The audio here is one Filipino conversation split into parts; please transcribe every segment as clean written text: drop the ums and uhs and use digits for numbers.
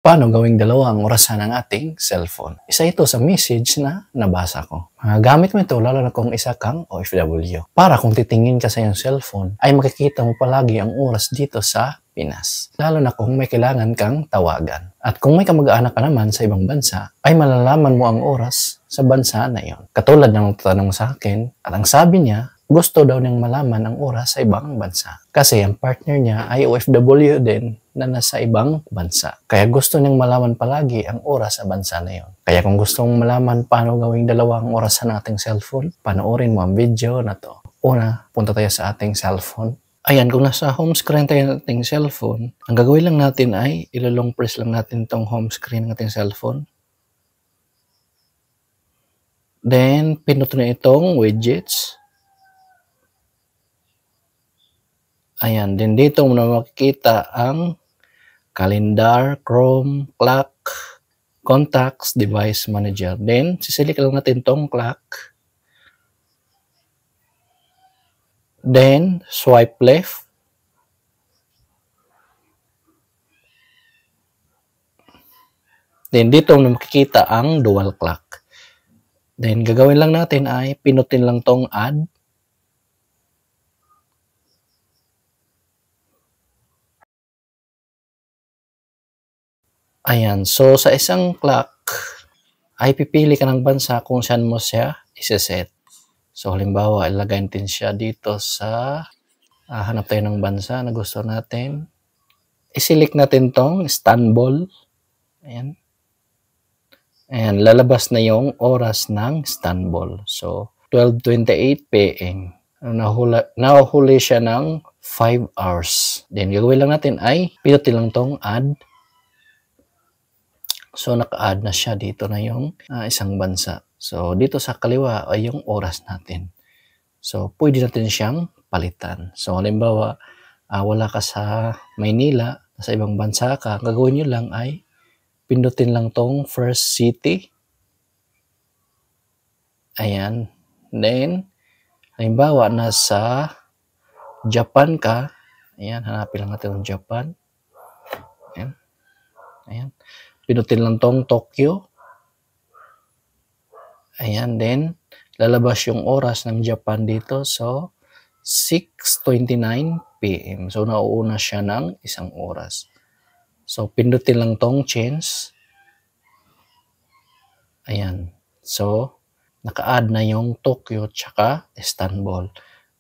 Paano gawing dalawa ang orasan ng ating cellphone? Isa ito sa message na nabasa ko. Gamit mo ito lalo na kung isa kang OFW. Para kung titingin ka sa iyong cellphone, ay makikita mo palagi ang oras dito sa Pinas. Lalo na kung may kailangan kang tawagan. At kung may kamag-anak ka naman sa ibang bansa, ay malalaman mo ang oras sa bansa na iyon. Katulad ng tanong sa akin, at ang sabi niya, gusto daw niyang malaman ang oras sa ibang bansa. Kasi ang partner niya ay OFW din na nasa ibang bansa. Kaya gusto niyang malaman palagi ang oras sa bansa na yon. Kaya kung gusto mong malaman paano gawing dalawang oras sa ating cellphone, panoorin mo ang video na to. Una, punta tayo sa ating cellphone. Ayan, kung nasa home screen tayo ng ating cellphone, ang gagawin lang natin ay ilolong press lang natin itong home screen ng ating cellphone. Then, pinutin na itong widgets. Ayan, din dito mo na makikita ang calendar, Chrome, clock, contacts, device manager. Then, sisilik lang natin tong clock. Then, swipe left. Then, dito mo na makikita ang dual clock. Then, gagawin lang natin ay pinutin lang tong add. Ayan, so sa isang clock, ay pipili ka ng bansa kung saan mo siya iseset. So halimbawa, ilagay natin siya dito sa, hanap tayo ng bansa na gusto natin. I-select natin tong Istanbul. Ayan. Ayan, lalabas na yung oras ng Istanbul. So, 12:28 p.m. Nahuli siya ng 5 hours. Then, gagawin lang natin ay pinutin lang tong add. So, naka-add na siya. Dito na yung isang bansa. So, dito sa kaliwa ay yung oras natin. So, pwede natin siyang palitan. So, halimbawa, wala ka sa Maynila, sa ibang bansa ka, gagawin nyo lang ay pindutin lang tong first city. Ayan. Then, halimbawa, nasa Japan ka. Ayan, hanapin lang natin ang Japan. Ayan. Ayan. Pinutin lang tong Tokyo. Ayan, then, lalabas yung oras ng Japan dito. So, 6:29 p.m. So, nauuna siya ng isang oras. So, pindutin lang tong change. Ayan. So, naka-add na yung Tokyo tsaka Istanbul.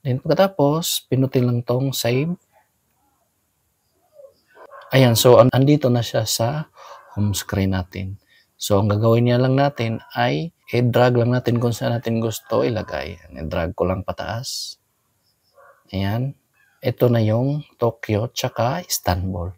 Then, pagkatapos, pindutin lang tong save. Ayan. So, andito na siya sa home screen natin. So, ang gagawin niya lang natin ay i-drag lang natin kung saan natin gusto ilagay. I-drag ko lang pataas. Ayan. Ito na yung Tokyo tsaka Istanbul.